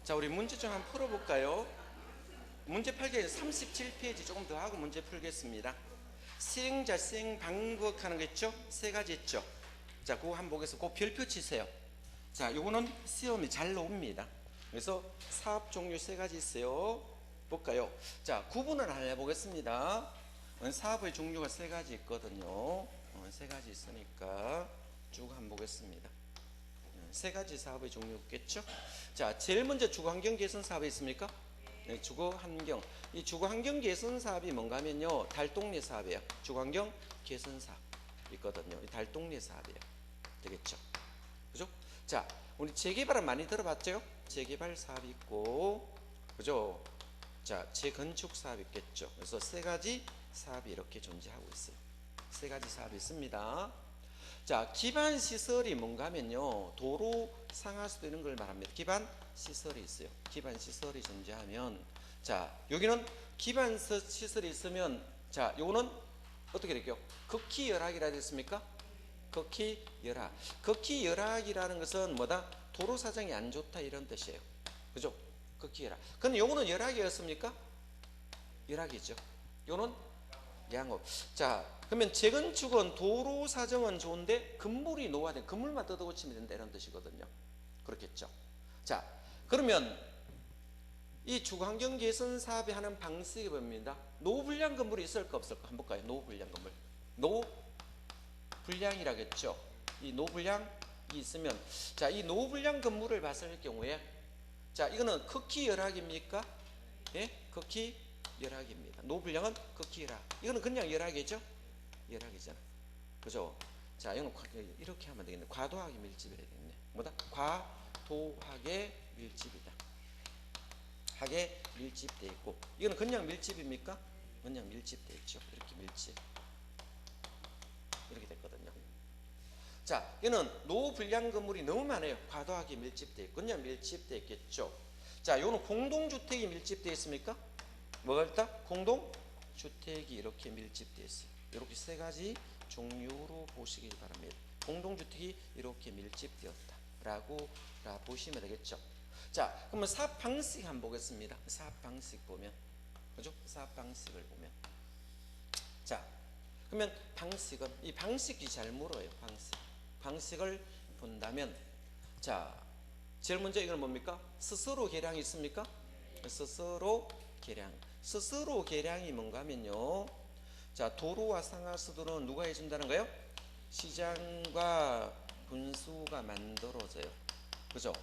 자, 우리 문제 좀 한번 풀어볼까요? 문제 풀기 37페이지 조금 더 하고 문제 풀겠습니다. 시행자 시행 방법 하는 거 있죠? 세 가지 있죠? 자, 그거 한번 보겠습니다. 그 별표 치세요. 자, 요거는 시험이 잘 나옵니다. 그래서 사업 종류 세 가지 있어요. 볼까요? 자, 구분을 한번 해보겠습니다. 사업의 종류가 세 가지 있거든요. 세 가지 있으니까 쭉 한번 보겠습니다. 세 가지 사업의 종류 있겠죠? 자, 제일 먼저 주거환경 개선 사업이 있습니까? 네, 주거환경. 이 주거환경 개선 사업이 뭔가 하면요, 달동네 사업이에요. 주거환경 개선 사업 있거든요. 이 달동네 사업이에요. 되겠죠? 그죠? 자, 우리 재개발은 많이 들어봤죠? 재개발 사업이 있고, 그죠? 자, 재건축 사업이 있겠죠. 그래서 세 가지 사업이 이렇게 존재하고 있어요. 세 가지 사업이 있습니다. 자, 기반 시설이 뭔가 하면요, 도로 상하수도 이런 걸 말합니다. 기반 시설이 있어요. 기반 시설이 존재하면, 자, 여기는 기반 시설이 있으면, 자, 요거는 어떻게 될까요? 극히 열악이라 됐습니까? 극히 열악. 극히 열악이라는 것은 뭐다? 도로 사정이 안 좋다 이런 뜻이에요. 그죠? 극히 열악. 근데 요거는 열악이었습니까? 열악이죠. 요거는 양호. 자, 그러면 재건축은 도로 사정은 좋은데 건물이 노화된, 건물만 뜯어고치면 된다 이런 뜻이거든요. 그렇겠죠. 자, 그러면 이 주거환경 개선 사업에 하는 방식이 뭡니다? 노후불량 건물이 있을까 없을까 한번 볼까요? 노후불량 건물. 노후불량이라겠죠. 이 노후불량이 있으면, 자, 이 노후불량 건물을 봤을 경우에, 자, 이거는 극히 열악입니까? 예? 극히 열악입니다. 노후불량은 극히 열악. 이거는 그냥 열악이죠? 열악이잖아. 그죠? 자, 이거는 이렇게 하면 되겠네. 과도하게 밀집해야 되겠네. 뭐다? 과도하게 밀집이다. 하게 밀집되어 있고, 이거는 그냥 밀집입니까? 그냥 밀집되어 있죠. 이렇게 밀집. 이렇게 됐거든요. 자, 이거는 노후불량 건물이 너무 많아요. 과도하게 밀집되어 있고, 그냥 밀집되어 있겠죠. 자, 이거는 공동주택이 밀집되어 있습니까? 뭐가 있다? 공동주택이 이렇게 밀집되어 있어요. 이렇게 세 가지 종류로 보시기 바랍니다. 공동주택이 이렇게 밀집되었다 라고 보시면 되겠죠. 자, 그러면 사업 방식 한번 보겠습니다. 사업 방식 보면, 그죠? 사업 방식을 보면, 자, 그러면 방식은, 이 방식이 잘 물어요. 방식을 본다면, 자, 제일 먼저 이건 뭡니까? 스스로 계량이 있습니까? 스스로 계량이 뭔가 하면요, 자, 도로와 상하수도는 누가 해준다는 거예요? 시장과 군수가 만들어져요. 그죠?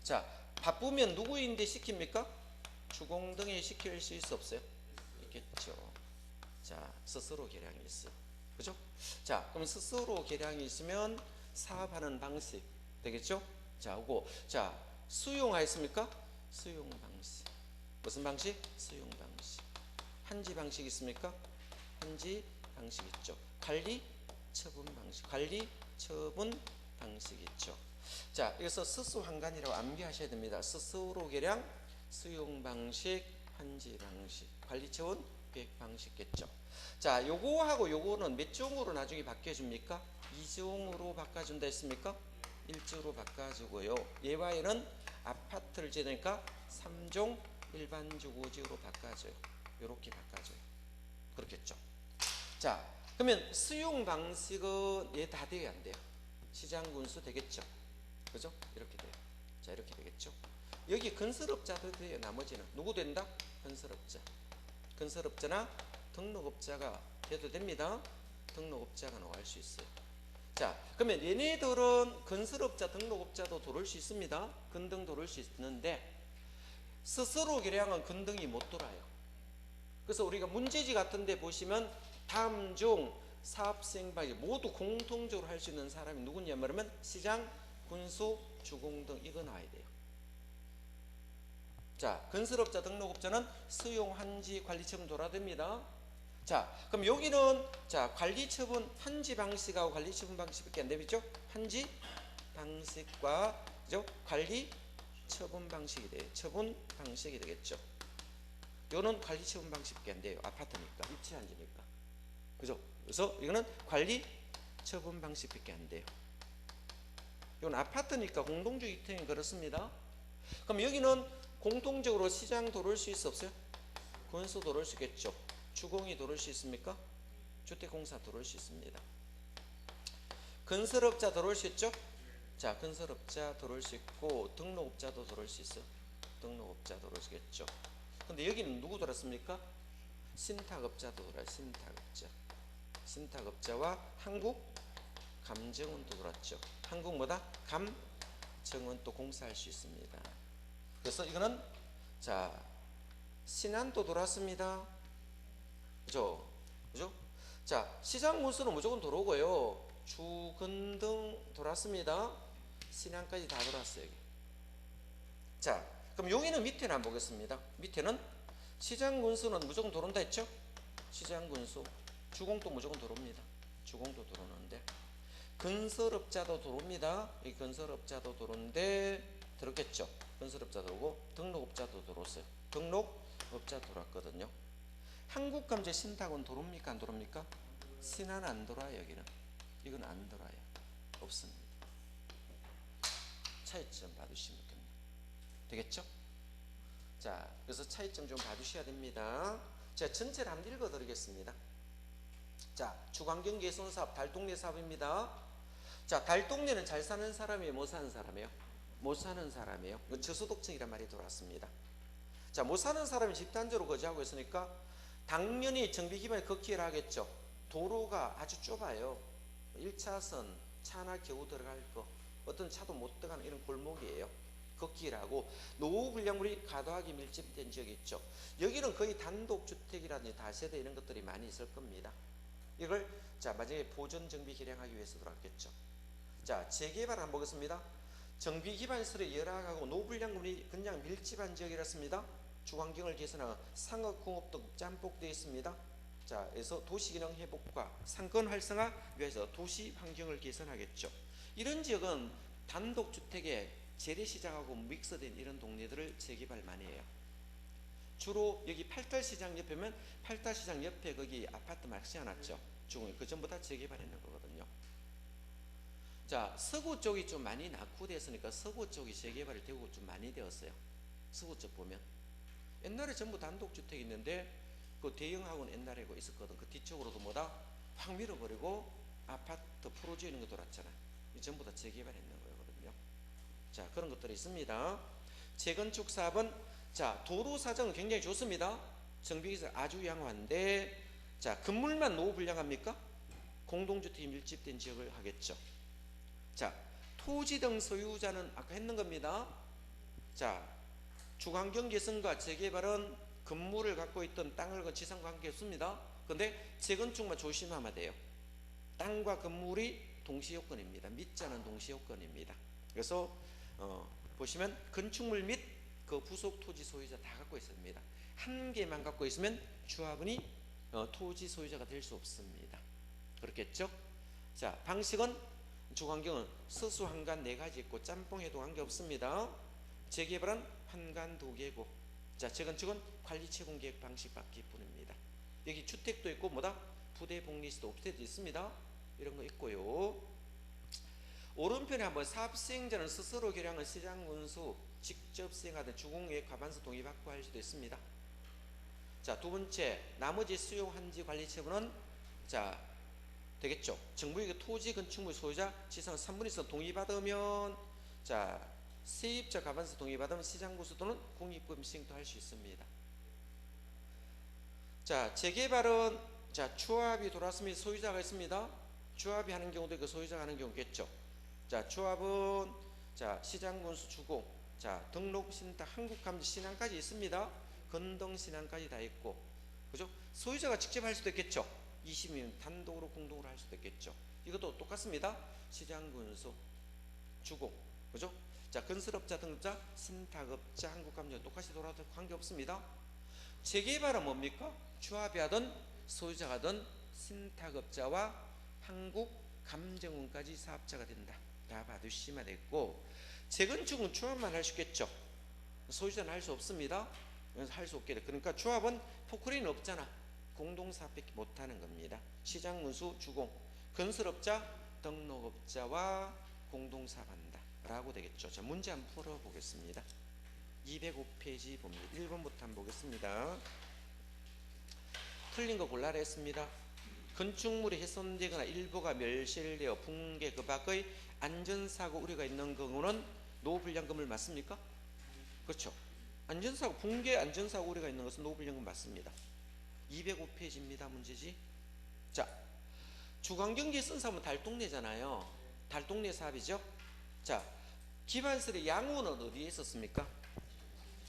자, 바쁘면 누구인데 시킵니까? 주공등에 시킬 수 있어 없어요? 있겠죠. 자, 스스로 계량이 있어요. 그죠? 자, 그럼 스스로 계량이 있으면 사업하는 방식 되겠죠? 자, 오고, 자, 수용하였습니까? 수용 방식. 무슨 방식? 수용 방식. 한지 방식 있습니까? 한지 방식 있죠. 관리 처분 방식. 관리 처분 방식 있죠. 자, 여기서 스수환간이라고 암기하셔야 됩니다. 스스로 계량, 수용 방식, 한지 방식, 관리 처분, 계획 방식겠죠. 자, 요거하고 요거는 몇 종으로 나중에 바뀌어줍니까? 2종으로 바꿔준다 했습니까? 1조로 바꿔주고요. 얘와 얘는 아파트를 지으니까 3종 일반 주거지로 바꿔줘요. 요렇게 바꿔줘요. 그렇겠죠. 자, 그러면 수용 방식은 얘 다 돼야 안 돼요? 시장 군수 되겠죠. 그죠? 이렇게 돼요. 자, 이렇게 되겠죠. 여기 건설업자도 돼요. 나머지는 누구 된다? 건설업자나 등록업자가 돼도 됩니다. 등록업자가 나올 수 있어요. 자, 그러면 얘네들은 건설업자, 등록업자도 돌을 수 있습니다. 건등 돌을 수 있는데 스스로 계량은 건등이 못 돌아요. 그래서 우리가 문제지 같은 데 보시면 다음 중 사업수행 방식 모두 공통적으로 할 수 있는 사람이 누구냐 말하면 시장, 군수, 주공등 이거 나와야 돼요. 자, 건설업자, 등록업자는 수용, 한지, 관리처분 돌아야 됩니다. 자, 그럼 여기는, 자, 관리처분, 한지 방식하고 관리처분 방식밖에 안 되겠죠? 한지 방식과, 그죠? 관리처분 방식이 돼요. 처분 방식이 되겠죠. 요는 관리처분 방식밖에 안 돼요. 아파트니까, 입지한지니까. 그죠? 그래서 이거는 관리처분 방식밖에 안 돼요. 이건 아파트니까 공동주택이 그렇습니다. 그럼 여기는 공통적으로 시장 들어올 수 있어 없어요? 건수 들어올 수 있겠죠. 주공이 들어올 수 있습니까? 주택공사 들어올 수 있습니다. 건설업자 들어올 수 있죠? 자, 건설업자 들어올 수 있고 등록업자도 들어올 수 있어요. 등록업자 들어올 수 있겠죠. 근데 여기는 누구 들어왔습니까? 신탁업자도 들어와요. 신탁업자. 신탁업자와 한국감정원도 들어왔죠. 한국 뭐다? 감정원도 공사할 수 있습니다. 그래서 이거는 자 신한도 들어왔습니다. 그죠? 그죠? 자, 시장 군수는 무조건 들어오고요. 주건등 들어왔습니다. 신한까지 다 들어왔어요. 여기. 자, 그럼 여기는 밑에는 안 보겠습니다. 밑에는 시장 군수는 무조건 들어온다 했죠? 시장 군수. 주공도 무조건 들어옵니다. 주공도 들어오는데 건설업자도 들어옵니다. 이 건설업자도 들어오는데 들었겠죠? 건설업자 들어오고 등록업자도 들어왔어요. 등록업자 들어왔거든요. 한국감정 신탁은 들어옵니까? 안 들어옵니까? 신한 안 들어와요. 여기는 이건 안 들어와요. 없습니다. 차이점 봐주시면 되겠죠? 자, 그래서 차이점 좀 봐주셔야 됩니다. 제가 전체를 한번 읽어드리겠습니다. 자, 주관경 개선사업 달동네 사업입니다. 자, 달동네는 잘 사는 사람이에요? 못 사는 사람이에요? 못 사는 사람이에요. 저소득층이란 말이 들어왔습니다. 자, 못 사는 사람이 집단적으로 거주하고 있으니까 당연히 정비 기반이 걷기를 하겠죠. 도로가 아주 좁아요. 1차선 차나 겨우 들어갈 거, 어떤 차도 못 들어가는 이런 골목이에요. 걷기라고 노후 불량물이 과도하게 밀집된 지역이 있죠. 여기는 거의 단독주택이라든지 다세대 이런 것들이 많이 있을 겁니다. 이걸 자 마지막에 보존 정비 개량하기 위해서 들어갔겠죠. 자, 재개발 한번 보겠습니다. 정비 기반 시설이 열악하고 노후 불량물이 그냥 밀집한 지역이었습니다. 주환경을 개선하고 상업공업도 짬뽕되어 있습니다. 자, 그래서 도시기능 회복과 상권 활성화 위해서 도시 환경을 개선하겠죠. 이런 지역은 단독주택에 재래시장하고 믹스된 이런 동네들을 재개발 많이 해요. 주로 여기 팔달시장 옆에면 팔달시장 옆에 거기 아파트 막 지어놨죠. 중앙에 그 전부 다 재개발했는 거거든요. 자, 서구 쪽이 좀 많이 낙후됐으니까 서구 쪽이 재개발이 되고 좀 많이 되었어요. 서구 쪽 보면 옛날에 전부 단독주택이 있는데 그 대형학원 옛날에 있었거든. 그 뒤쪽으로도 뭐다 확 밀어버리고 아파트 프로지어 있는 거 돌았잖아. 이 전부 다 재개발했는 거거든요. 자, 그런 것들이 있습니다. 재건축 사업은 자, 도로 사정은 굉장히 좋습니다. 정비기술 아주 양호한데 자, 건물만 노후 불량합니까? 공동주택이 밀집된 지역을 하겠죠. 자, 토지 등 소유자는 아까 했는 겁니다. 자, 주환경 개선과 재개발은 건물을 갖고 있던 땅을 지상 관계 없습니다. 그런데 재건축만 조심하면 돼요. 땅과 건물이 동시효건입니다. 밑자는 동시효건입니다. 그래서 보시면 건축물 및 그 부속 토지 소유자 다 갖고 있습니다. 한 개만 갖고 있으면 주화분이 토지 소유자가 될 수 없습니다. 그렇겠죠? 자, 방식은 주환경은 서수 한간 4가지 있고 짬뽕해도 관계 없습니다. 재개발은 한간 2개고 자, 재건축은 관리 채공 계획 방식밖에 뿐입니다. 여기 주택도 있고 뭐다? 부대 복리수도 옵스테도 있습니다. 이런 거 있고요. 오른편에 한번 사업 수행자는 스스로 결량한 시장 운수 직접 수행하던 주공의 과반수 동의 받고 할 수도 있습니다. 자, 두 번째 나머지 수용 한지 관리 처분은 자 되겠죠. 정부의 토지 건축물 소유자 지상 3분의 1 동의받으면 자 세입자 과반수 동의받으면 시장구수 또는 공익금 시행도 할 수 있습니다. 자, 재개발은 자 추합이 돌아왔으면 소유자가 있습니다. 추합이 하는 경우도 있고 소유자가 하는 경우겠죠. 자, 추합은 자 시장군수 주공, 자 등록 신탁 한국감지 신앙까지 있습니다. 건등 신앙까지 다 있고, 그죠? 소유자가 직접 할 수도 있겠죠. 20인 단독으로 공동으로 할 수도 있겠죠. 이것도 똑같습니다. 시장군수 주공, 그죠? 자, 건설업자, 등급자, 신탁업자, 한국감정 똑같이 돌아도 관계없습니다. 재개발은 뭡니까? 추합이 하든 소유자가 하든 신탁업자와 한국감정원까지 사업자가 된다. 다 봐두시면 되고, 재건축은 추합만 할 수 있겠죠. 소유자는 할 수 없습니다. 할 수 없게 돼. 그러니까 추합은 포크레인 없잖아. 공동사업밖에 못하는 겁니다. 시장문수 주공, 건설업자, 등록업자와 공동사업한다 라고 되겠죠. 자, 문제 한번 풀어보겠습니다. 205페이지 봅니다. 1번부터 한번 보겠습니다. 틀린 거 골라라 했습니다. 건축물이 훼손되거나 일부가 멸실되어 붕괴 그 밖의 안전사고 우려가 있는 경우는 노후불량금을 맞습니까? 그렇죠. 안전사고, 붕괴 안전사고 우려가 있는 것은 노후불량금 맞습니다. 205페이지입니다. 문제지. 자, 주관경기에 쓴 사업은 달동네잖아요. 달동네 사업이죠. 자, 기반설의 양호는 어디에 있었습니까?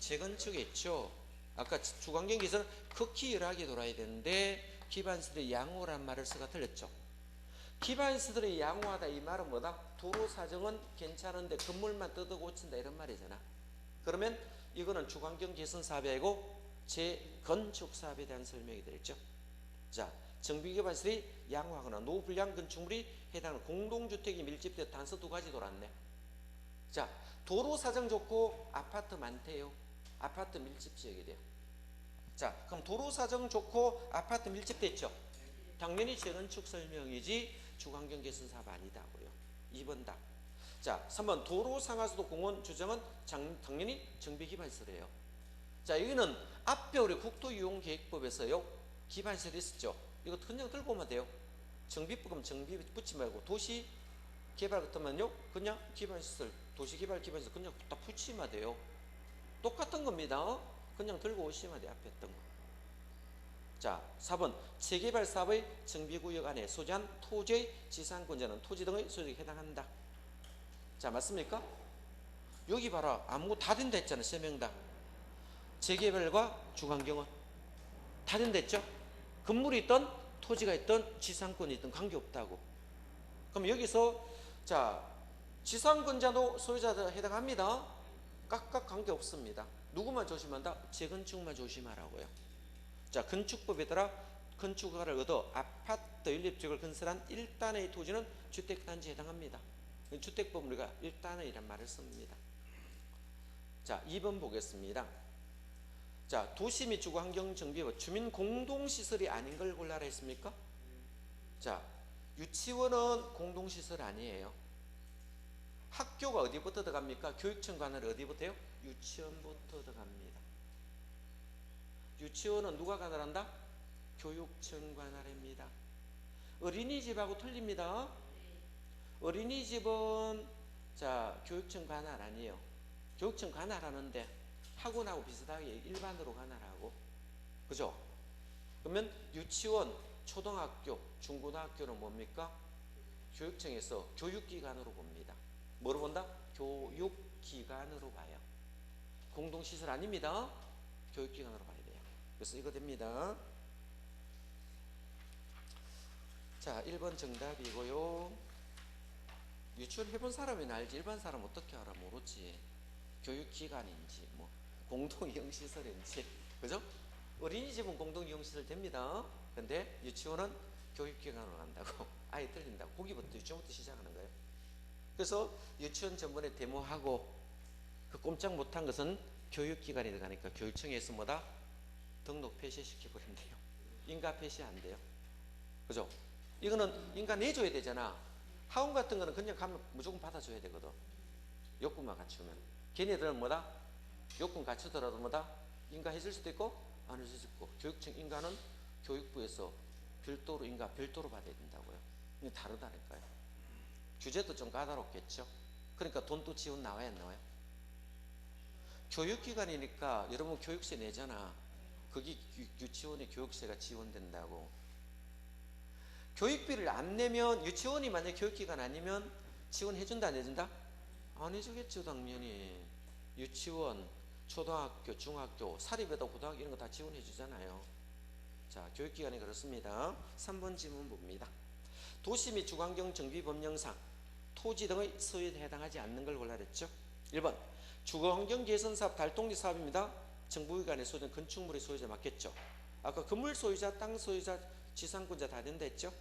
재건축에 있죠. 아까 주관경기에서는 극히 열하게 돌아야 되는데 기반설의 양호란 말을 써가 틀렸죠. 기반설의 양호하다 이 말은 뭐다? 도로 사정은 괜찮은데 건물만 뜯어 고친다 이런 말이잖아. 그러면 이거는 주관경 개선 사업이 아니고 재건축 사업에 대한 설명이 되겠죠. 자, 정비기반설이 양호하거나 노후불량 건축물이 해당하는 공동주택이 밀집되어 단서 두 가지 돌았네. 자, 도로 사정 좋고 아파트 많대요. 아파트 밀집 지역이 돼요. 자, 그럼 도로 사정 좋고 아파트 밀집됐죠. 당연히 재건축 설명이지 주관경 개선 사업 아니다고요. 2번 답. 자, 3번 도로 상하수도 공원 주정은 당연히 정비기반설이에요. 자, 여기는 앞에 우리 국토이용계획법에서요 기반설이 있었죠. 이거 그냥 들고 오면 돼요. 정비법은 정비 붙지 말고 도시개발 같으면요 그냥 기반시설, 도시개발 기반시설 그냥 딱 붙이면 돼요. 똑같은 겁니다. 그냥 들고 오시면 돼요. 앞에 했던 거. 자, 4번 재개발 사업의 정비구역 안에 소재한 토지의 지상권자는 토지 등의 소유에 해당한다. 자, 맞습니까? 여기 봐라. 아무 다 된다 했잖아. 세 명 다. 재개발과 주관경은 다 된다 했죠? 건물이 있던 토지가 있던 지상권이 있던 관계없다고. 그럼 여기서 자, 지상권자도 소유자도 해당합니다. 각각 관계없습니다. 누구만 조심한다? 재건축만 조심하라고요. 자, 건축법에 따라 건축허가를 얻어 아파트 연립지역을 건설한 1단의 토지는 주택단지에 해당합니다. 주택법은 우리가 1단의란 말을 씁니다. 자, 2번 보겠습니다. 자, 도시 및 주거환경정비법 주민 공동시설이 아닌 걸 골라라 했습니까? 자, 유치원은 공동시설 아니에요. 학교가 어디부터 들어갑니까? 교육청 관할이 어디부터요? 유치원부터 들어갑니다. 유치원은 누가 관할한다? 교육청 관할입니다. 어린이집하고 틀립니다. 어린이집은 자, 교육청 관할 아니에요. 교육청 관할하는데 학원하고 비슷하게 일반으로 관할하고, 그죠? 그러면 유치원, 초등학교, 중고등학교는 뭡니까? 교육청에서 교육기관으로 봅니다. 뭐로 본다? 교육기관으로 봐요. 공동시설 아닙니다. 교육기관으로 봐야 돼요. 그래서 이거 됩니다. 자, 1번 정답이고요. 유치원 해본 사람이 알지 일반 사람 어떻게 알아? 모르지. 교육기관인지 뭐 공동이용시설인지, 그죠? 어린이집은 공동이용시설 됩니다. 근데 유치원은 교육기관으로 간다고. 아예 틀린다고. 거기부터 유치원부터 시작하는 거예요. 그래서 유치원 전번에 데모하고 그 꼼짝 못한 것은 교육기관에 들어가니까 교육청에서 뭐다? 등록 폐쇄시켜버린대요. 인가 폐쇄 안 돼요. 그죠? 이거는 인가 내줘야 되잖아. 학원 같은 거는 그냥 가면 무조건 받아줘야 되거든. 요건만 갖추면. 걔네들은 뭐다? 요건 갖추더라도 뭐다? 인가 해줄 수도 있고 안 해줄 수도 있고. 교육청 인가는 교육부에서 별도로 인가 별도로 받아야 된다고요. 이게 다르다니까요. 규제도 좀 까다롭겠죠. 그러니까 돈도 지원 나와야 안 나와요? 교육기관이니까 여러분 교육세 내잖아. 거기 유치원의 교육세가 지원된다고. 교육비를 안 내면 유치원이 만약 교육기관 아니면 지원해준다 안 해준다? 안 해주겠죠. 당연히. 유치원, 초등학교, 중학교, 사립에다 고등학교 이런 거 다 지원해 주잖아요. 자, 교육기관이 그렇습니다. 3번 질문 봅니다. 도시 및 주관경 정비법령상 토지 등의 소유에 해당하지 않는 걸 골라냈죠. 1번 주거환경 개선 사업 달동리 사업입니다. 정부기관의 소유는 건축물의 소유자 맞겠죠. 아까 건물 소유자, 땅 소유자, 지상권자 다 된다 했죠.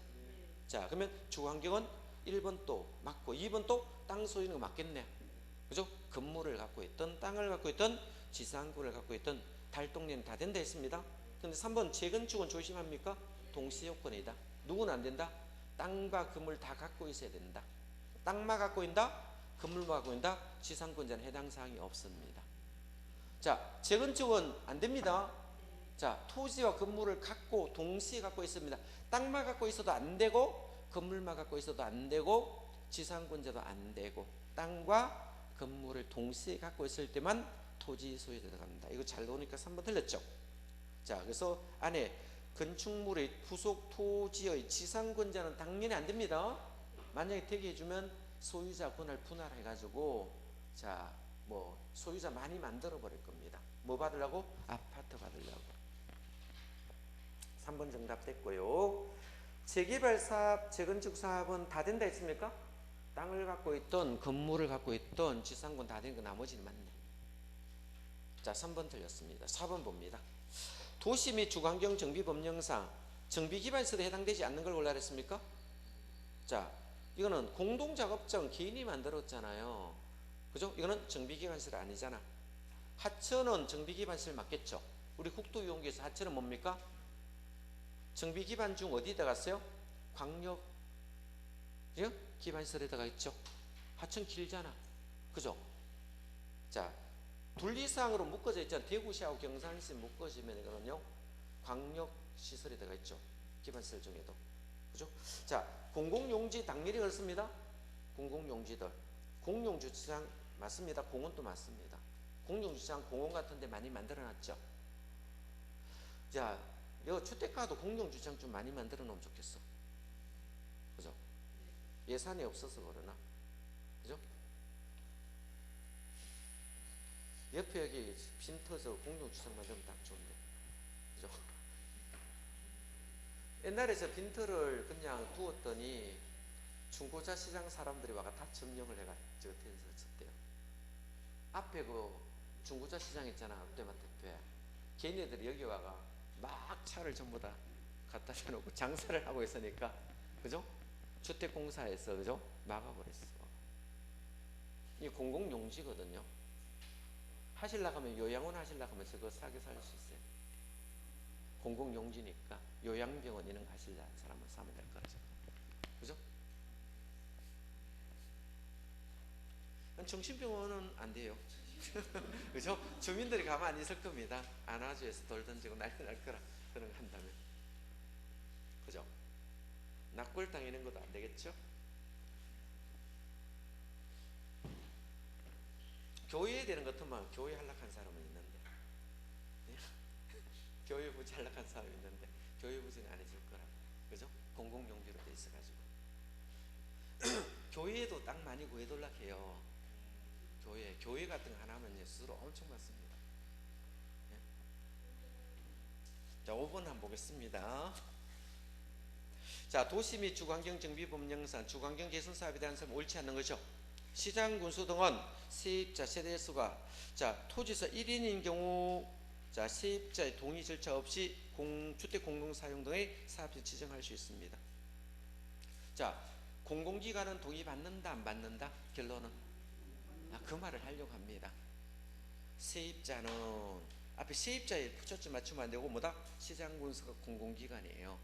자, 그러면 주거환경은 1번 또 맞고 2번 또 땅 소유는 맞겠네. 그죠? 건물을 갖고 있던 땅을 갖고 있던 지상권을 갖고 있던 달동리는 다 된다 했습니다. 근데 3번 재건축은 조심합니까? 동시 요건이다. 누구는 안 된다? 땅과 건물 다 갖고 있어야 된다. 땅만 갖고 있다? 건물만 갖고 있다? 지상권자는 해당 사항이 없습니다. 자, 재건축은 안 됩니다. 자, 토지와 건물을 갖고 동시에 갖고 있습니다. 땅만 갖고 있어도 안 되고 건물만 갖고 있어도 안 되고 지상권자도 안 되고 땅과 건물을 동시에 갖고 있을 때만 토지 소유에 들어갑니다. 이거 잘 나오니까 3번 틀렸죠? 자, 그래서 안에 건축물의 부속 토지의 지상권자는 당연히 안 됩니다. 만약에 되게 해주면 소유자 권을 분할해가지고 자, 뭐 소유자 많이 만들어 버릴 겁니다. 뭐 받으려고? 아파트 받으려고. 3번 정답 됐고요. 재개발 사업, 재건축 사업은 다 된다 했습니까? 땅을 갖고 있던 건물을 갖고 있던 지상권 다 된 거 나머지는 맞네. 자, 3번 틀렸습니다. 4번 봅니다. 도시 및 주거환경 정비법령상 정비기반시설에 해당되지 않는 걸 골라야 했습니까? 자, 이거는 공동작업장 개인이 만들었잖아요. 그죠? 이거는 정비기반시설 아니잖아. 하천은 정비기반시설 맞겠죠? 우리 국도이용기에서 하천은 뭡니까? 정비기반 중 어디에다 갔어요? 광역 기반시설에다가 있죠. 하천 길잖아. 그죠? 자, 분리사항으로 묶어져 있잖아. 대구시하고 경산시 묶어지면 이거는요 광역시설에다가 있죠. 기반시설 중에도. 그죠? 자, 공공용지 당연히 그렇습니다. 공공용지들. 공용주차장 맞습니다. 공원도 맞습니다. 공용주차장 공원 같은 데 많이 만들어놨죠. 자, 여 주택가도 공용주차장 좀 많이 만들어 놓으면 좋겠어. 그죠? 예산이 없어서 그러나. 그죠? 옆에 여기 빈터서 공용주차장 만들면 딱 좋은데. 그죠? 옛날에 저 빈터를 그냥 두었더니 중고차 시장 사람들이 와가 다 점령을 해가 저태에서 쳤대요. 앞에 그 중고차 시장 있잖아. 롯데마트에. 걔네들이 여기 와가 막 차를 전부 다 갖다 대놓고 장사를 하고 있으니까, 그죠? 주택공사에서, 그죠? 막아버렸어. 이 공공용지거든요. 하실라 하면 요양원 하실라 하면 저거 싸게 살 수 있어요. 공공용지니까 요양병원 이런 거 하실라 사람은 사면 될 거라서. 그죠? 정신병원은 안 돼요. 그죠? 주민들이 가만히 있을 겁니다. 안아주에서 돌 던지고 난리 날 거라 그런 거 한다면. 그죠? 낙골 당하는 것도 안 되겠죠? 교회에 되는 것 같으면 교회 한락한 사람은 있는데 교회 부지 한락한 사람이 있는데 교회 부지는 안 해줄 거라. 그죠? 공공용지로 돼 있어가지고 교회에도 땅 많이 구해달라고 해요. 교회 같은 거 하나 하면 수수료 엄청 받습니다. 네? 자, 5번 한번 보겠습니다. 자, 도시 및 주거환경정비법령상 주거환경 개선 사업에 대한 사업은 옳지 않는 거죠. 시장 군수 등은 세입자 세대수가 자 토지서 1인인 경우 자 세입자의 동의 절차 없이 주택 공동사용 등의 사업에 지정할 수 있습니다. 자, 공공기관은 동의 받는다 안 받는다? 결론은 그 말을 하려고 합니다. 세입자는 앞에 세입자에 초점 맞추면 안 되고 뭐다? 시장 군수가 공공기관이에요.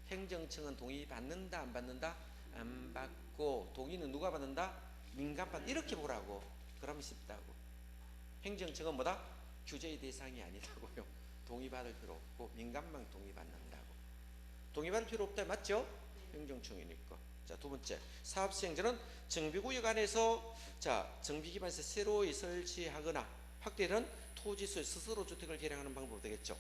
행정청은 동의 받는다 안 받는다? 안 받고 동의는 누가 받는다? 민간판 이렇게 보라고. 그러면 쉽다고. 행정청은 뭐다? 규제의 대상이 아니라고요. 동의받을 필요 없고 민간만 동의받는다고. 동의받을 필요 없다 맞죠? 행정청이니까. 자, 두 번째 사업시행자는 정비구역 안에서 자 정비기반시설 새로 설치하거나 확대되는 토지수에 스스로 주택을 개량하는 방법이 되겠죠.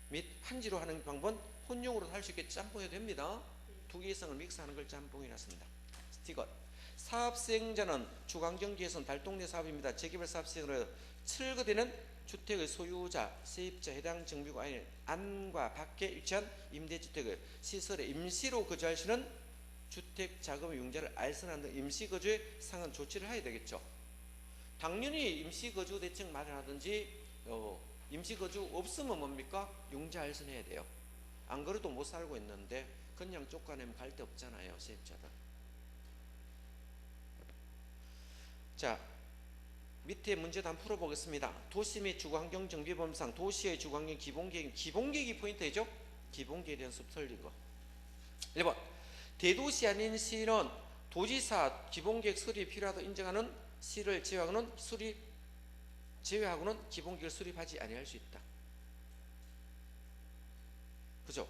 및 한지로 하는 방법은 혼용으로 할 수 있게 짬뽕해도 됩니다. 두 개 이상을 믹스하는 걸 짬뽕이라 씁니다. 스티거. 사업시행자는 주거환경 개선 달동네 사업입니다. 재개발 사업시행으로 철거되는 주택의 소유자, 세입자, 해당 정비구 안과 밖에 위치한 임대주택의 시설에 임시로 거주할 수 있는 주택자금의 융자를 알선하는 등 임시거주에 상한 조치를 해야 되겠죠. 당연히 임시거주 대책 마련하든지 임시거주 없으면 뭡니까? 융자 알선해야 돼요. 안 그래도 못 살고 있는데 그냥 쫓아내면 갈 데 없잖아요. 세입자들. 자, 밑에 문제도 한번 풀어보겠습니다. 도시 및 주거환경정비법상 도시의 주거환경 기본계획이 포인트이죠. 기본계획에 대한 숲 틀린 거. 1번 대도시 아닌 시는 도지사 기본계획 수립이 필요하다고 인정하는 시를 제외하고는 수립 제외하고는 기본계획을 수립하지 아니할 수 있다. 그죠?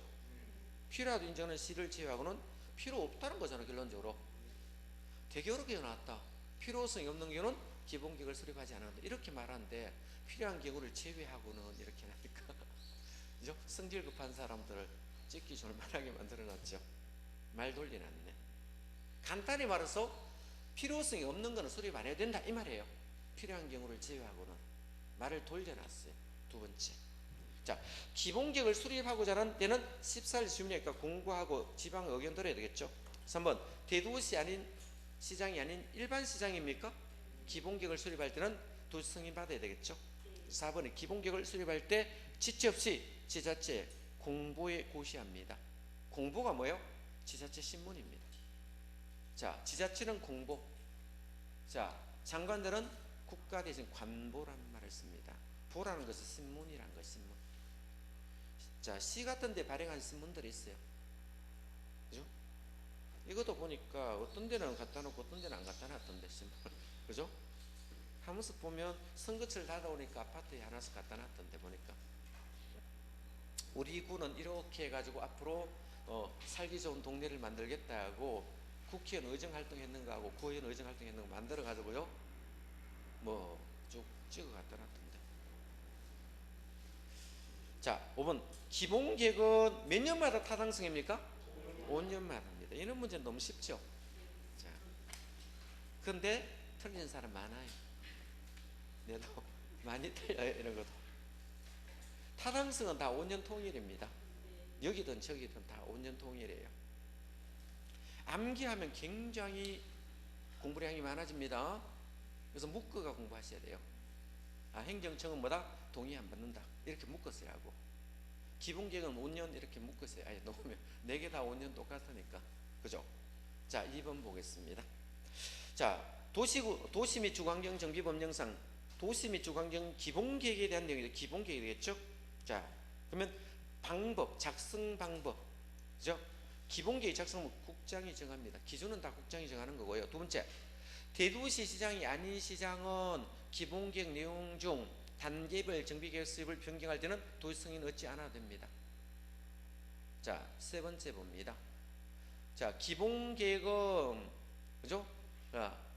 필요하도 인정하는 C를 제외하고는 필요 없다는 거잖아. 결론적으로 되게 어렵게 나왔다. 필요성이 없는 경우는 기본계획을 수립하지 않는다 이렇게 말하는데, 필요한 경우를 제외하고는 이렇게 하니까 그죠? 성질 급한 사람들을 찍기 졸만하게 만들어놨죠. 말 돌려놨네. 간단히 말해서 필요성이 없는 거는 수립 안 해도 된다 이 말이에요. 필요한 경우를 제외하고는. 말을 돌려놨어요. 두 번째, 자, 기본계획을 수립하고자 하는 때는 14일 주민이니까 공고하고 지방 의견 들어야 되겠죠. 3번, 대도시 아닌 시장이 아닌 일반 시장입니까? 기본계획을 수립할 때는 도시 승인 받아야 되겠죠. 4번에 기본계획을 수립할 때 지체 없이 지자체 공보에 고시합니다. 공보가 뭐예요? 지자체 신문입니다. 자, 지자체는 공보, 자, 장관들은 국가 대신 관보란 말을 씁니다. 보라는 것은 신문이란 것, 신문. 자, 시 같은 데 발행한 신문들이 있어요. 그죠? 이것도 보니까 어떤 데는 갖다 놓고 어떤 데는 안 갖다 놨던데, 신문. 그죠? 한 모습 보면 선거철 다가오니까 아파트에 하나씩 갖다 놨던데 보니까. 우리 구는 이렇게 해가지고 앞으로 살기 좋은 동네를 만들겠다 하고 국회의원 의정활동 했는가 하고 구의원 의정활동 했는가 만들어 가지고요 뭐 쭉 찍어 갖다 놨던데. 자, 5번, 기본계획은 몇 년마다 타당성입니까? 5년마다입니다. 이런 문제는 너무 쉽죠. 자, 근데 틀린 사람 많아요. 내도 많이 틀려요. 이런 것도. 타당성은 다 5년 통일입니다. 여기든 저기든 다 5년 통일이에요. 암기하면 굉장히 공부량이 많아집니다. 그래서 묶어가 공부하셔야 돼요. 행정청은 뭐다? 동의 안 받는다. 이렇게 묶었어야 하고, 기본계획은 5년 이렇게 묶었어요. 아예 놓으면 4개 다 5년 똑같으니까. 그죠? 자, 2번 보겠습니다. 자, 도시 및 주거환경 정비법령상 도시 및 주거환경 기본계획에 대한 내용이 기본계획이 되겠죠? 자, 그러면 방법, 작성 방법, 그죠? 기본계획 작성은 국장이 정합니다. 기준은 다 국장이 정하는 거고요. 두 번째, 대도시 시장이 아닌 시장은 기본계획 내용 중 단계별 정비계획 수립을 변경할 때는 도시 승인 얻지 않아도 됩니다. 자, 세 번째 봅니다. 자, 기본계획은 그죠?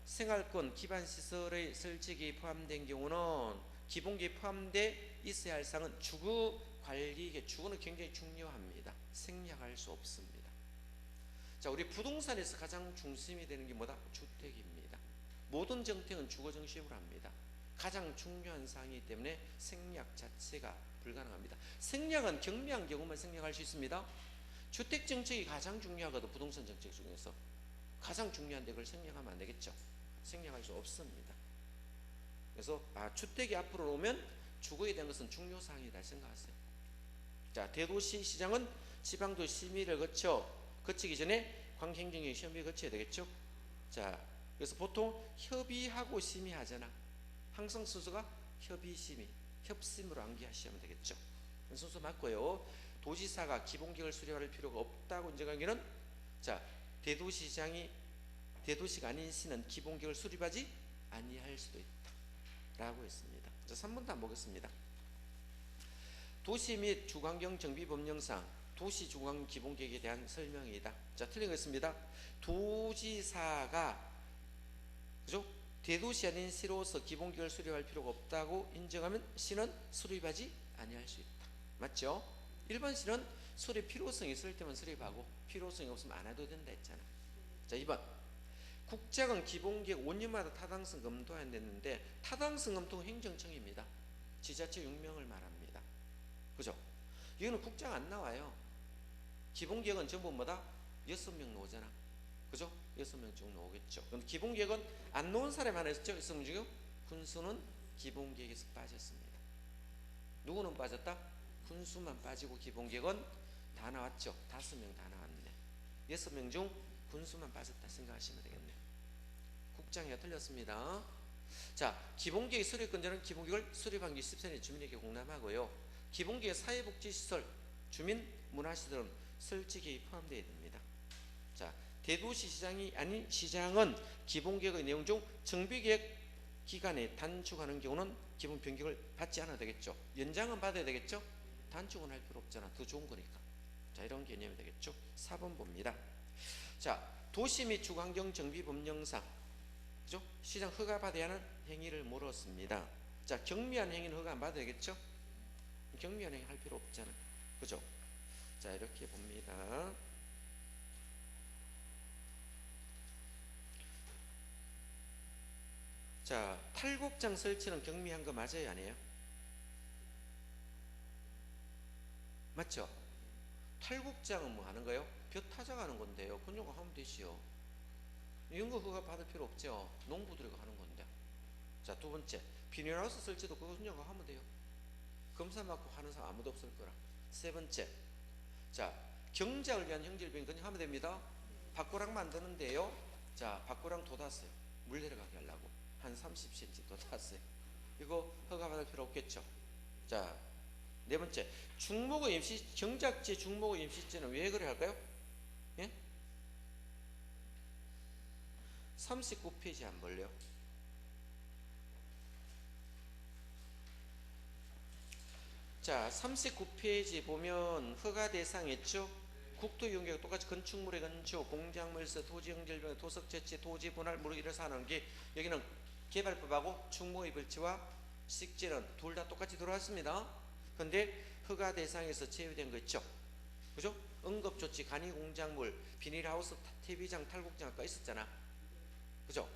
생활권 기반시설의 설치기 포함된 경우는 기본계획 포함돼 있어야 할 사항은 주거관리계, 주거는 굉장히 중요합니다. 생략할 수 없습니다. 자, 우리 부동산에서 가장 중심이 되는 게 뭐다? 주택입니다. 모든 정책은 주거 중심으로 합니다. 가장 중요한 사항이기 때문에 생략 자체가 불가능합니다. 생략은 경미한 경우만 생략할 수 있습니다. 주택 정책이 가장 중요하거든. 부동산 정책 중에서 가장 중요한데 그걸 생략하면 안 되겠죠. 생략할 수 없습니다. 그래서 주택이 앞으로 오면 주거에 대한 것은 중요사항이다 생각하세요. 자, 대도시 시장은 지방도시 심의를 거치기 전에 관계행정위 시험을 거쳐야 되겠죠. 자, 그래서 보통 협의하고 심의하잖아. 항상 순서가 협의심의, 협심으로 암기하시면 되겠죠. 순서 맞고요. 도지사가 기본계획을 수립할 필요가 없다고 인정하기는, 자, 대도시가 아닌 시는 기본계획을 수립하지 아니할 수도 있다 라고 했습니다. 자, 3번도 한번 보겠습니다. 도시 및 주거환경 정비법령상 도시 주거환경 기본계획에 대한 설명이다. 자, 틀린 거 있습니다. 도지사가 그죠? 대도시 아닌 시로서 기본계획을 수립할 필요가 없다고 인정하면 시는 수립하지 아니할 수 있다. 맞죠? 1번 시는 수립 필요성이 있을 때만 수립하고 필요성이 없으면 안 해도 된다 했잖아. 자, 2번, 국장은 기본계획 5년마다 타당성 검토해야 됐는데 타당성 검토는 행정청입니다. 지자체 6명을 말합니다. 그죠? 이거는 국장 안 나와요. 기본계획은 전부 뭐다? 6명 나오잖아. 그죠? 6명 쭉 나오겠죠. 그럼 기본계획은 안 나온 사람이 하나 있었죠? 6명 중에 군수는 기본계획에서 빠졌습니다. 누구는 빠졌다? 군수만 빠지고 기본계획은 다 나왔죠. 5명 다 나왔네. 6명 중 군수만 빠졌다 생각하시면 되겠네요. 국장이가 틀렸습니다. 자, 기본계획 수립권자는 기본계획을 수립한 게 10세내 주민에게 공람하고요. 기본계획 사회복지시설, 주민문화시설은 설치계획이 포함되어야 됩니다. 자, 대도시 시장이 아닌 시장은 기본계획의 내용 중 정비계획 기간에 단축하는 경우는 기본 변경을 받지 않아도 되겠죠. 연장은 받아야 되겠죠. 단축은 할 필요 없잖아. 더 좋은 거니까. 자, 이런 개념이 되겠죠. 4번 봅니다. 자, 도시 및 주거환경 정비 법령상, 그죠? 시장 허가 받아야 하는 행위를 물었습니다. 자, 경미한 행위는 허가 안 받아야 되겠죠. 경미한 행위 할 필요 없잖아. 그죠? 자, 이렇게 봅니다. 자, 탈곡장 설치는 경미한 거 맞아요, 아니에요? 맞죠? 탈곡장은 뭐 하는 거예요? 벼 타작하는 건데요. 그런 거 하면 되시요. 이런 거 허가 받을 필요 없죠. 농부들이 하는 건데. 자, 두 번째, 비닐하우스 설치도 그거 그냥 하면 돼요. 검사 받고 하는 사람 아무도 없을 거라. 세 번째, 자, 경작을 위한 형질병 그냥 하면 됩니다. 밭고랑 만드는데요. 자, 밭고랑 돋았어요. 물 내려가게 하려고 한 30cm 돋았어요. 이거 허가받을 필요 없겠죠. 자, 네 번째, 중목의 임시 경작지 중목의 임시지는 왜 그래 할까요? 예? 39페이지 안 볼래요? 자, 39페이지 보면 허가 대상 있죠? 국토이용계획 똑같이 건축물의 건축, 공작물서, 토지형질병, 토석채취, 토지 분할, 무르 이래서 하는 게 여기는 개발법하고 충무의 벌치와 식지는 둘 다 똑같이 들어왔습니다. 근데 허가 대상에서 제외된 거 있죠? 그죠? 응급조치, 간이공작물, 비닐하우스, 퇴비장, 탈곡장 아까 있었잖아. 그죠?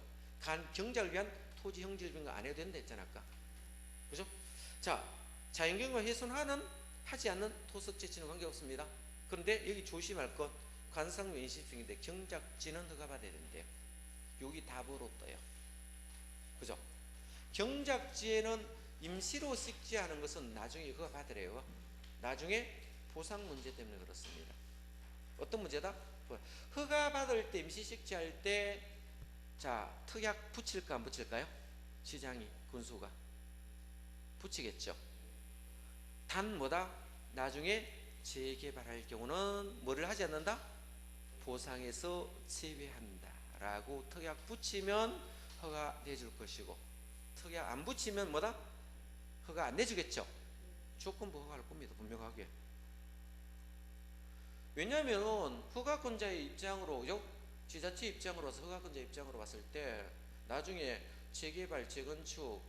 경작을 위한 토지형질병 안 해도 된다 했잖아 아까. 그죠? 자, 자연경과 훼손하는 하지 않는 토석채취는 관계없습니다. 그런데 여기 조심할 것, 관상용 인식중인데 경작지는 허가받아야 된대요. 여기 답으로 떠요. 그죠? 경작지에는 임시로 식지하는 것은 나중에 허가받으래요. 나중에 보상 문제 때문에 그렇습니다. 어떤 문제다? 허가받을 때 임시 식지할 때, 자, 특약 붙일까 안 붙일까요? 시장이, 군수가 붙이겠죠. 단 뭐다? 나중에 재개발할 경우는 뭐를 하지 않는다? 보상에서 제외한다 라고 특약 붙이면 허가 내줄 것이고, 특약 안 붙이면 뭐다? 허가 안 내주겠죠. 조건부 허가할 겁니다. 분명하게. 왜냐하면 허가권자의 입장으로, 지자체 입장으로서 허가권자 입장으로 봤을 때 나중에 재개발, 재건축,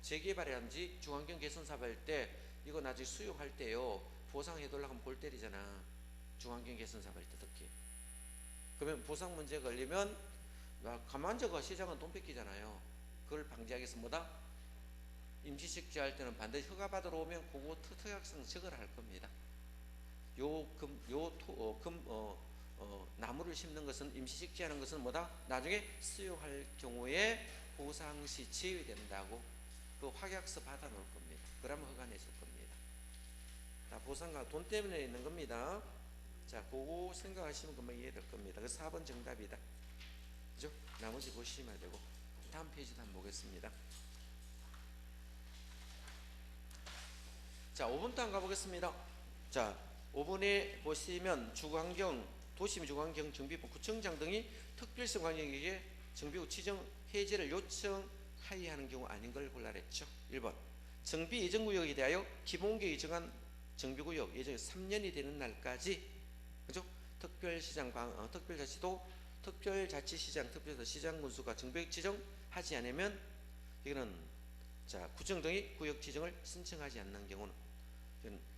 재개발이라든지 중환경 개선 사업할 때 이거 나중에 수용할 때요, 보상해달라고 하면 골 때리잖아. 중환경 개선 사업할 때 특히. 그러면 보상 문제 걸리면 가만 저거 시장은 돈 뺏기잖아요. 그걸 방지하기 위해서 뭐다? 임시식지할 때는 반드시 허가받으러 오면 그거 특약성 적을 할 겁니다. 나무를 심는 것은, 임시식지하는 것은 뭐다? 나중에 수용할 경우에 보상시 제외된다고 그 확약서 받아 놓을 겁니다. 그러면 허가 내줄 겁니다. 다 보상과 돈 때문에 있는 겁니다. 자, 그거 생각하시면 금방 이해될 겁니다. 그 4번 정답이다. 그죠? 나머지 보시면 되고. 다음 페이지도 한번 보겠습니다. 자, 5번도 한번 가보겠습니다. 자, 5번에 보시면 주거환경, 도시 및 주거환경 정비부 구청장 등이 특별성 관계에게 정비구 지정 해제를 요청하여야 하는 경우 아닌 걸 골라냈죠. 1번, 정비 예정구역에 대하여 기본계획이 정한 정비구역 예정이 3년이 되는 날까지, 그죠? 특별자치도, 특별자치시장, 특별시장 군수가 정비구역 지정하지 않으면 이거는, 자, 구청 등이 구역 지정을 신청하지 않는 경우는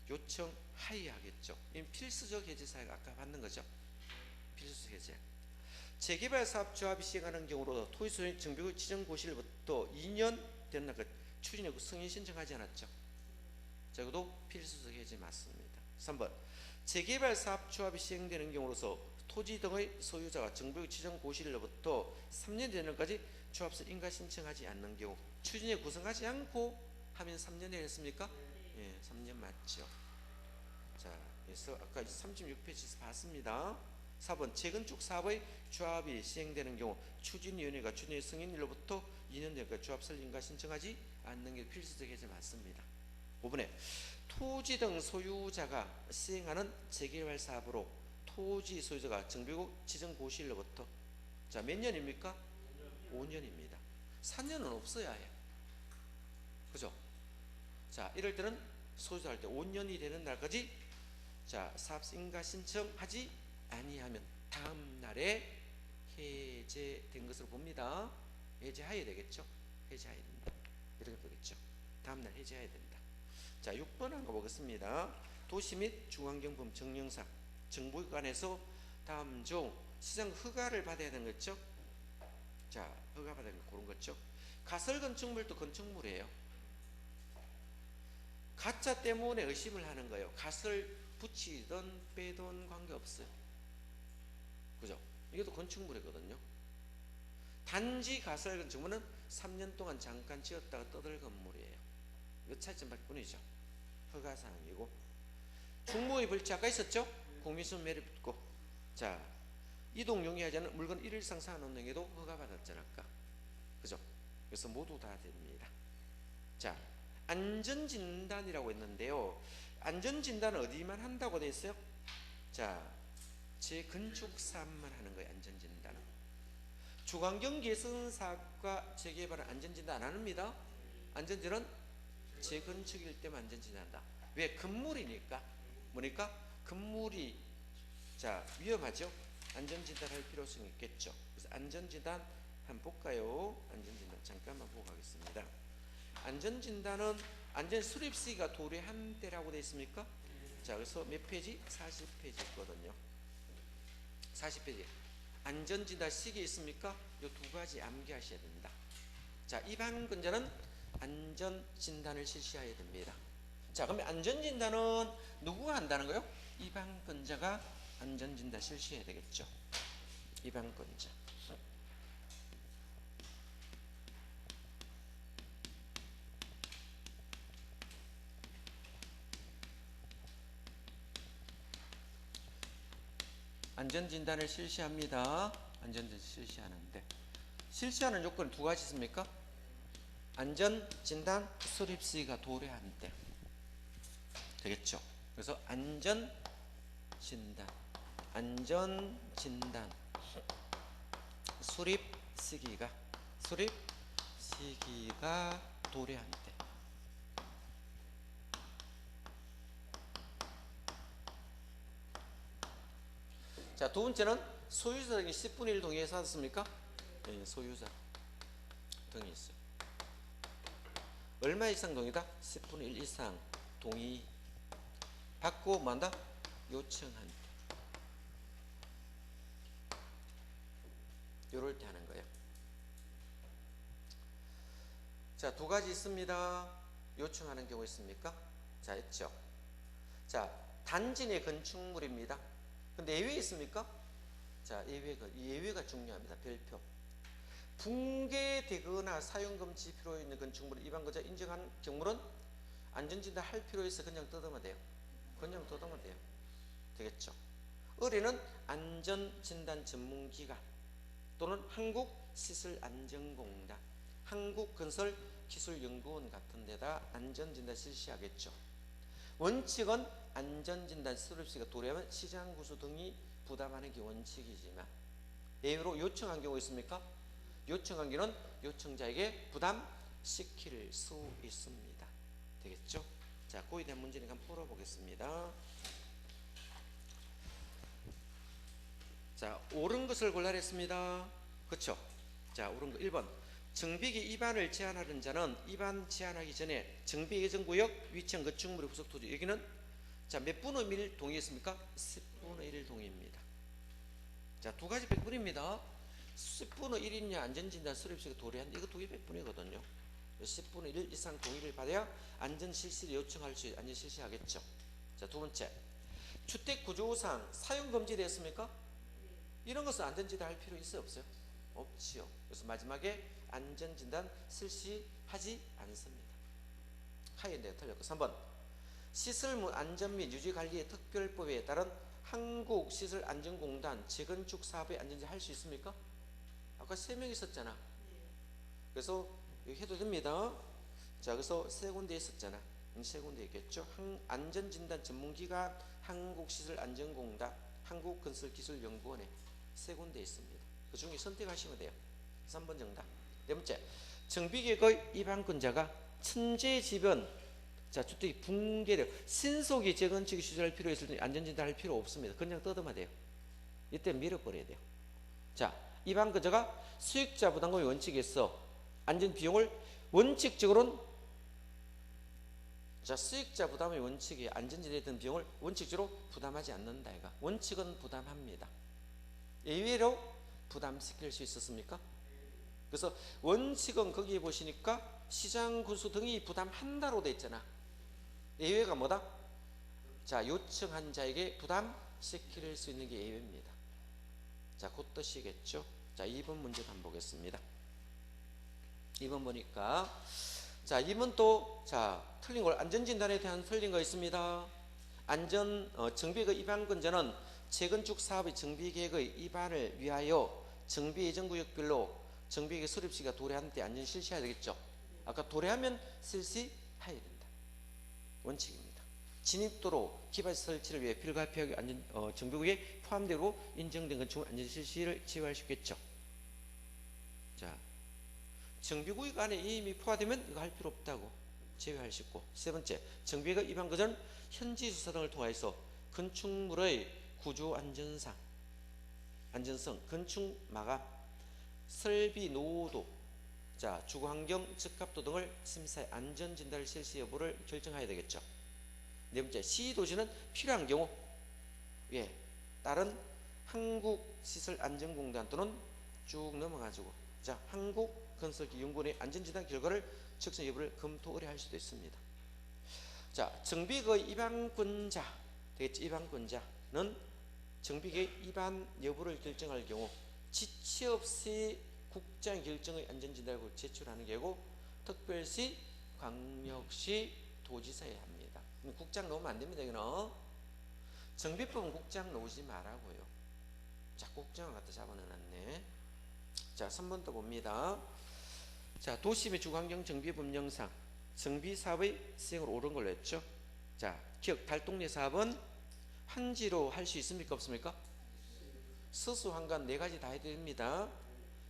요청하여야 하겠죠. 필수적 해제 사유가 아까 받는 거죠. 필수적 해제. 재개발 사업 조합이 시행하는 경우로 토지소유 정비구역 지정 고시일부터 2년 되는 날까지 추진하고 승인 신청하지 않았죠. 자, 이것도 필수적 해제 맞습니다. 3번, 재개발 사업 조합이 시행되는 경우로서 토지 등의 소유자가 정비구역 지정 고시일로부터 3년 되는 날까지 조합서 인가 신청하지 않는 경우, 추진에 구성하지 않고 하면 3년에 했습니까? 예, 3년 맞죠. 자, 그래서 아까 36페이지에서 봤습니다. 4번, 재건축 사업의 조합이 시행되는 경우 추진위원회가 추진의 승인일로부터 2년 전까지 조합설 인가 신청하지 않는 게 필수적 해제 맞습니다. 5번에 토지 등 소유자가 시행하는 재개발 사업으로 토지 소유자가 정비구역 지정 고시일로부터, 자, 몇 년입니까? 5년입니다. 4년은 없어야 해. 그죠? 자, 이럴 때는 소유자할 때 5년이 되는 날까지 자, 사업인가 신청하지 아니하면 다음 날에 해제된 것으로 봅니다. 해제해야 되겠죠? 해제해야 된다. 이렇게 보겠죠? 다음 날 해제해야 된다. 자, 6번 한거 보겠습니다. 도시 및 중환경법 정령상 정부기관에서 다음 중 시장 허가를 받아야 되는 거죠? 자, 허가 받아야 되는 거 그런 거죠? 가설 건축물도 건축물이에요. 가짜 때문에 의심을 하는 거예요. 가설 붙이든 빼든 관계없어요. 그죠? 이것도 건축물이거든요. 단지 가설 건축물은 3년 동안 잠깐 지었다가 떠들 건물이에요. 이 차이점밖에 뿐이죠. 허가사항이고. 중무의 벌칙 아까 있었죠? 공민수는 매를 붙고. 자, 이동 용이하지 않은 물건 1일 이상 사놓은 행에도 허가받았잖아 아까. 그죠? 그래서 모두 다 됩니다. 자, 안전진단이라고 했는데요. 안전진단은 어디만 한다고 돼 있어요? 자, 재건축사업만 하는 거예요. 안전진단은. 주관경 개선 사업과 재개발은 안전진단 안 합니다. 안전진단은 재건축일 때만 안전진단한다. 왜? 건물이니까. 뭐니까? 건물이 자 위험하죠. 안전진단 할 필요성이 있겠죠. 그래서 안전진단 한번 볼까요? 안전진단 잠깐만 보고 가겠습니다. 안전진단은 안전수립 시기가 도래한 때라고 되어 있습니까? 자, 그래서 몇 페이지? 40페이지 있거든요. 40페이지. 안전진단 시기 있습니까? 이 두 가지 암기하셔야 됩니다. 자, 입항근자는 안전진단을 실시해야 됩니다. 자, 그러면 안전진단은 누구가 한다는 거예요? 입항근자가 안전진단 실시해야 되겠죠. 입항근자. 안전진단을 실시합니다. 안전진단 실시하는데 실시하는 요건은 두 가지 있습니까? 안전진단 수립시기가 도래한 때 되겠죠. 그래서 안전진단 수립시기가 도래한 때. 자, 두 번째는 소유자 등이 10분의 1 동의해서 받았습니까? 네, 소유자 등이 있어요. 얼마 이상 동의다? 10분의 1 이상 동의 받고 뭐한다? 요청한 때. 요럴 때 하는 거예요. 자, 두 가지 있습니다. 요청하는 경우 있습니까? 자, 있죠. 자, 단지 내 건축물입니다. 근데 예외 있습니까? 자, 예외가 중요합니다. 별표. 붕괴되거나 사용금지 필요 있는 건축물을 입항근자 인정한 경우는 안전진단 할 필요 있어 그냥 뜯으면 돼요. 그냥 뜯으면 돼요. 되겠죠. 의뢰는 안전진단 전문기관 또는 한국시설안전공단, 한국건설기술연구원 같은 데다 안전진단 실시하겠죠. 원칙은 안전진단 수립시기가 도래하면 시장구수 등이 부담하는 게 원칙이지만 예외로 요청한 경우 있습니까? 요청한 경우는 요청자에게 부담시킬 수 있습니다. 되겠죠? 자, 그에 대한 문제는 한번 풀어보겠습니다. 자, 옳은 것을 골라라 했습니다. 그렇죠? 자, 옳은 거 1번. 정비기 입안을 제한하는 자는 입안 제한하기 전에 정비 예정구역 위치한 건축물의 부속토지 여기는 자, 몇 분의 1 동의했습니까? 10분의 1 동의입니다. 자, 두 가지 100분입니다. 10분의 1이냐 안전진단 수립시가 도래한 이거 두 개 100분이거든요. 10분의 1 이상 동의를 받아야 안전실시를 요청할 수 안전실시하겠죠. 자, 두 번째. 주택구조상 사용금지되었습니까? 이런 것은 안전진단 할 필요 있어요? 없어요? 없지요. 그래서 마지막에 안전진단 실시하지 않습니다. 하이엔드가 틀렸고 3번. 시설물 안전 및 유지관리의 특별법에 따른 한국시설안전공단 재건축 사업의 안전진단 할 수 있습니까? 아까 3명 있었잖아. 그래서 여기 해도 됩니다. 자, 그래서 세 군데 있었잖아. 세 군데 있겠죠. 안전진단 전문기관, 한국시설안전공단, 한국건설기술연구원에 세 군데 있습니다. 그 중에 선택하시면 돼요. 3번 정답. 네 번째, 정비계획의 입안권자가 천재지변, 자 주택이 붕괴돼요. 신속히 재건축이 시작할 필요 있을 때 안전진단할 필요 없습니다. 그냥 뜯으면 돼요. 이때 밀어버려야 돼요. 자, 입안권자가 수익자 부담금의 원칙에서 안전 비용을 원칙적으로는, 자 수익자 부담의 원칙이 안전진단에 든 비용을 원칙적으로 부담하지 않는다. 이가 원칙은 부담합니다. 예외로 부담시킬 수 있었습니까? 그래서 원칙은 거기에 보시니까 시장 군수 등이 부담한다로 돼 있잖아. 예외가 뭐다? 자 요청한 자에게 부담시킬 수 있는 게 예외입니다. 자 그 뜻이겠죠. 자 2번 문제 한번 보겠습니다. 2번 보니까 자 2번 또 자 틀린 걸 안전진단에 대한 틀린 거 있습니다. 정비계획 입안권자는 재건축 사업의 정비계획의 입안을 위하여 정비 예정구역별로 정비계획 수립 시기가 도래하는 때 안전 실시해야 되겠죠. 아까 도래하면 실시해야 된다. 원칙입니다. 진입도로 기반 설치를 위해 필가피하게 정비구역에 포함되고 인정된 건축물 안전 실시를 제외할 수 있겠죠. 자, 정비구역 안에 이미 포함되면 이거 할 필요 없다고 제외할 수 있고. 세 번째, 정비계획 입안 거전 현지 수사 등을 통해서 건축물의 구조 안전성, 건축 마감, 설비 노후도, 자 주거환경 적합도 등을 심사해 안전진단을 실시 여부를 결정해야 되겠죠. 네 번째, 시도시는 필요한 경우 다른 한국시설안전공단 또는 쭉 넘어가지고 자 한국건설기준원의 안전진단 결과를 적정 여부를 검토 의뢰할 수도 있습니다. 자 정비계획 입안권자 되겠지. 입안권자는 정비계획 입안 여부를 결정할 경우 지체 없이 국장 결정의 안전진단을 제출하는 경우 특별시, 광역시, 도지사에 합니다. 국장 넣으면 안 됩니다. 이거는 정비법은 국장 넣지 말라고요. 자 국장을 갖다 잡아넣었네. 자 3번 또 봅니다. 자 도시및 주거환경 정비법령상 정비사업의 시행으로 옳은 걸로 했죠. 자 기억 달동네 사업은 환지로 할 수 있습니까 없습니까? 서수 환관 4가지 다 해야 됩니다.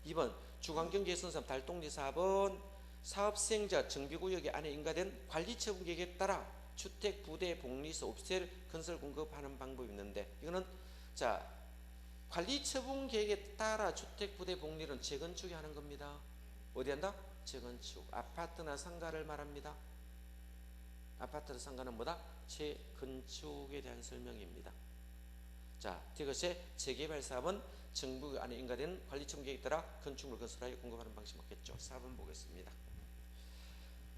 2번 주거환경 개선 사업 달동네 사업은 사업 시행자 정비구역 안에 인가된 관리처분 계획에 따라 주택, 부대, 복리소, 옵셀 건설 공급하는 방법이 있는데 이거는 자 관리처분 계획에 따라 주택, 부대, 복리는 재건축이 하는 겁니다. 어디 한다? 재건축. 아파트나 상가를 말합니다. 아파트나 상가는 뭐다? 재건축에 대한 설명입니다. 자, 이것의 재개발 사업은 정부 안에 인가된 관리처분 계획에 따라 건축물 건설하여 공급하는 방식 맞겠죠. 4번 보겠습니다.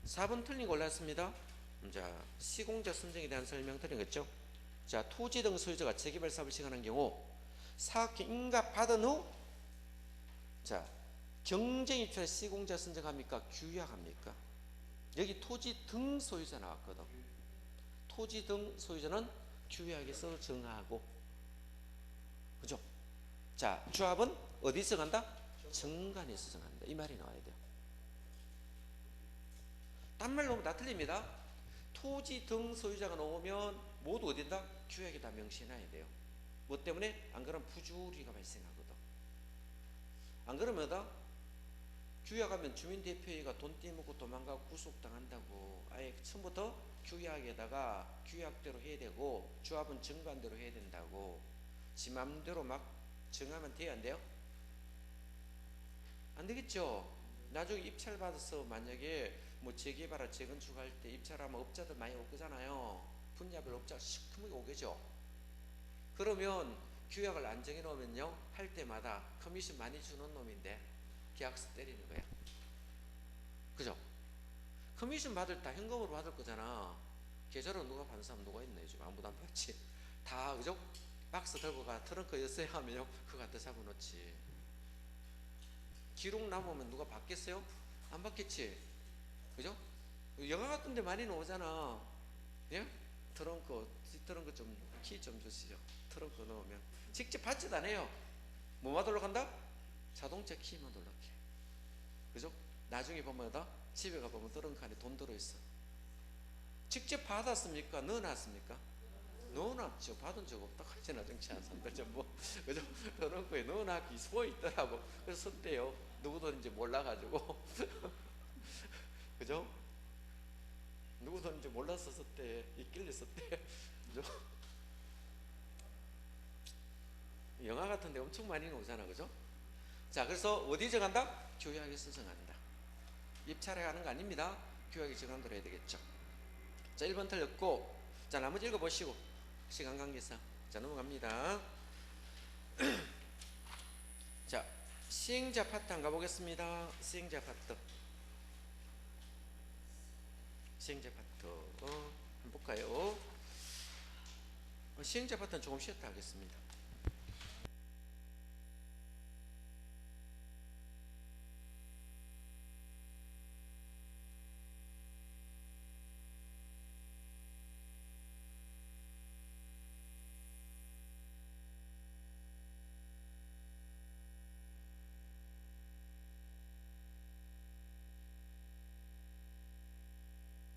4번 틀린 거 올랐습니다. 자, 시공자 선정에 대한 설명 드리겠죠. 자, 토지 등 소유자가 재개발 사업을 시행하는 경우 사업계 인가 받은 후 자, 경쟁 입찰 시공자 선정합니까? 규약합니까? 여기 토지 등 소유자 나왔거든. 토지 등 소유자는 규약에서 정하고, 그죠? 자, 조합은 어디서 간다? 정관에서 정한다. 이 말이 나와야 돼요. 딴 말로 다 틀립니다. 토지 등 소유자가 나오면 모두 어딘다? 규약에 다 명시해놔야 돼요. 뭐 때문에? 안 그러면 부주의가 발생하거든. 안 그러면 규약하면 주민대표회의가 돈 떼먹고 도망가고 구속당한다고. 아예 처음부터 규약에다가 규약대로 해야 되고 조합은 정관대로 해야 된다고. 지 맘대로 막 정하면 돼요? 안 돼요? 안 되겠죠. 나중에 입찰 받아서 만약에 뭐 재개발이나 재건축할 때 입찰하면 업자들 많이 올 거잖아요. 분야별 업자가 시커멓게 오겠죠. 그러면 규약을 안 정해놓으면요 할 때마다 커미션 많이 주는 놈인데 계약서 때리는 거야. 그죠? 커미션 받을 다 현금으로 받을 거잖아. 계좌로 누가 받는 사람 누가 있나 요즘 아무도 안 받지. 다 그죠? 박스 들고 가 트렁크 였어요 하면요 그거 갖다 잡아놓지. 기록 남으면 누가 받겠어요? 안 받겠지. 그죠? 영화 같은 데 많이 나오잖아. 예? 트렁크 뒷트렁크 좀 키 좀 주시죠. 트렁크 넣으면 직접 받지도 않아요. 뭐 받으러 간다? 자동차 키만 놀랍게. 그죠? 나중에 보면 집에 가보면 트렁크 안에 돈 들어있어. 직접 받았습니까? 넣어놨습니까? 넣어놨죠. 받은 적 없다 하잖아 정치하는 사람들 전부. 그죠? 트렁크에 넣어놨기 소 있더라고. 그래서 썼대요. 누구든지 몰라가지고 그죠? 누구든지 몰랐었을 때, 있길래 때, 그죠? 영화 같은데 엄청 많이 나오잖아, 그죠? 자, 그래서 어디 정한다? 교약에서 정한다. 입찰해가는 거 아닙니다. 교약에 정한대로 해야 되겠죠. 자, 1번 틀렸고, 자, 나머지 읽어보시고 시간 관계상 자, 넘어갑니다. 자, 시행자 파트 안 가보겠습니다. 시행자 파트, 시행자 파트 한번 볼까요? 시행자 파트는 조금 쉬었다 하겠습니다.